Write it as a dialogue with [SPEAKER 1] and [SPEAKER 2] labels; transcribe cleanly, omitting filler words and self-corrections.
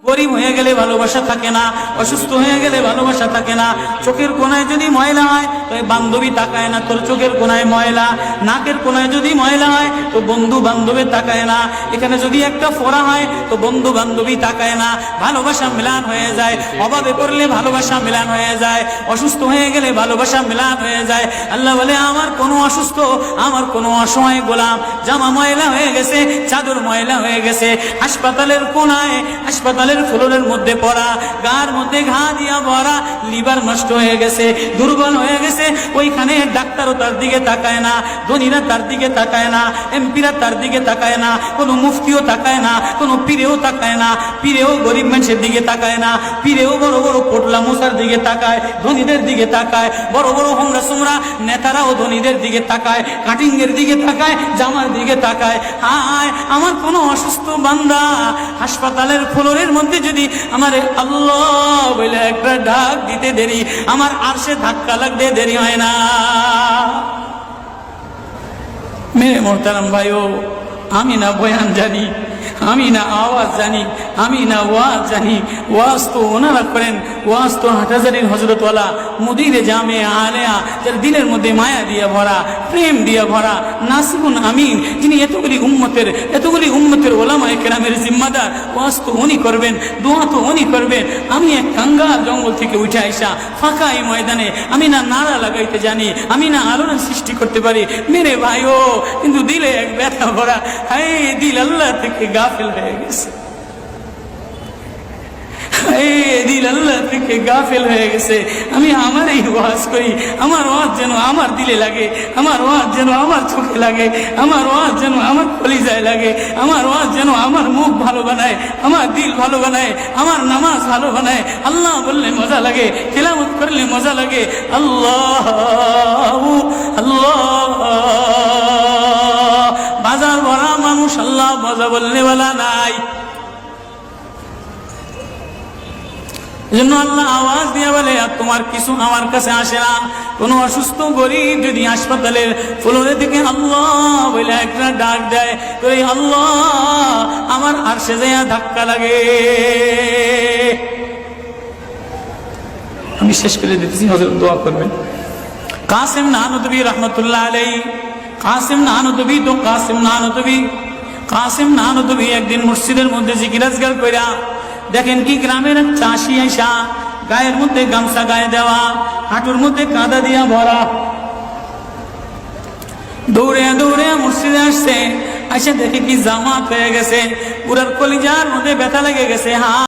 [SPEAKER 1] গরিব হয়ে গেলে ভালোবাসা থাকে না, অসুস্থ হয়ে গেলে ভালোবাসা থাকে না। চোখের কোনায় যদি ময়লা হয় তো বান্ধবী তাকায় না তোর চোখের কোনায় ময়লা, নাকের কোনায় যদি ময়লা হয় তো বন্ধু বান্ধবী তাকায় না, এখানে যদি একটা ফোড়া হয় তো বন্ধু বান্ধবী তাকায় না। ভালোবাসা মিলান হয়ে যায়, অভাবে পড়লে ভালোবাসা মিলান হয়ে যায়, অসুস্থ হয়ে গেলে ভালোবাসা মিলান হয়ে যায়। আল্লাহ বলে আমার কোনো অসুস্থ, আমার কোনো অসহায় গোলাম জামা ময়লা হয়ে গেছে, চাদর ময়লা হয়ে গেছে, হাসপাতালের কোনায় হাসপাতালের ফ্লোরের মধ্যে পড়া, গার মধ্যে ঘা দিয়া ভরা, লিভার নষ্ট হয়ে গেছে, দুর্বল হয়ে গেছে, ওইখানে ডাক্তারও তার দিকে তাকায় না, ধনীরা তার দিকে তাকায় না, এমপিরা তার দিকে তাকায় না, কোনো মুফতিও তাকায় না, কোনো পীরেও তাকায় না, পীরেও গরিব মানুষের দিকে তাকায় না, পীরেও বড় বড় পোটলা মশার দিকে তাকায়, ধনীদের দিকে তাকায়, বড় বড় হোমরা সোমরা নেতারাও ধনীদের দিকে তাকায়, কাটিং এর দিকে তাকায়, জামার দিকে তাকায়। হায় আমার কোনো অসুস্থ বান্দা হাসপাতালের ফ্লোরের মধ্যে যদি আমার আল্লাহ বলে একটা ডাক দিতে দেরি, আমার আরশে ধাক্কা লাগতে দেরি হয় না। মেরে মোহতারাম ভাইও, আমি না বয়ান জানি, আমি না আওয়াজ জানি, আমি না ওয়াজ জানি, ওয়াজ তো ওনারা করেন, ওয়াজ তো হাটহাজারীর হযরতওয়ালা মুদিরে জামে আলেয়া, যার দিলের মধ্যে মায়া দিয়ে ভরা, প্রেম দিয়ে ভরা, নাসিবুন আমিন, যিনি এতগুলি উম্মতের ওলামায়ে কেরামের জিম্মাদার, ওয়াজ তো উনি করবেন, দোয়া তো উনি করবেন। আমি এক কাঙ্গাল জঙ্গল থেকে উঠে আইসা ফাঁকা এই ময়দানে আমি না নাড়া লাগাইতে জানি, আমি না আলোড়ন সৃষ্টি করতে পারি মেরে ভাইও, কিন্তু দিলে এক ব্যথা ভরা, হায় দিল আল্লাহ থেকে গাফিল হয়ে গেছে, দিল আল্লাহ থেকে গাফিল হয়ে গেছে। আমি আমার এই ওয়াজ করি, আমার ওয়াজ যেন আমার দিলে লাগে, আমার ওয়াজ যেন আমার চোখে লাগে, আমার ওয়াজ যেন আমার কলিজায় লাগে, আমার ওয়াজ যেন আমার মুখ ভালো বানায়, আমার দিল ভালো বানায়, আমার নামাজ ভালো বানায়। আল্লাহ বললে মজা লাগে, তিলাওয়াত করলে মজা লাগে। আল্লাহ আল্লাহ, বাজার ভরা মানুষ, আল্লাহ মজা বললে বলা নাই। এজন্য আল্লাহ আওয়াজ দিয়ে বলে আর তোমার কিছু আমার কাছে আসে না। কোনো অসুস্থ গরিব যদি হাসপাতালের ফ্লোরে দিকে আল্লাহ বলে একটা ডাক দেয় তো এই আল্লাহ আমার আরশে যাইয়া ধাক্কা লাগে। আমি শেষ করে দিতেছি, হযরত দোয়া করবেন। কাসিম নানুতুবি রহমতুল্লাহ আলাইহি, কাসিম নানুতুবি একদিন মসজিদের মধ্যে জিকির আজকার কইরা দেখেন কি গ্রামের চাষি আইসা গায়ের মধ্যে গামছা গায়ে দেওয়া, হাঁটুর মধ্যে কাদা দিয়া ভরা, দৌড়ে দৌড়ে মসজিদে আসছে, আইসা দেখে কি জামাত হয়ে গেছে, পুরার কলিজার মধ্যে ব্যথা লেগে গেছে।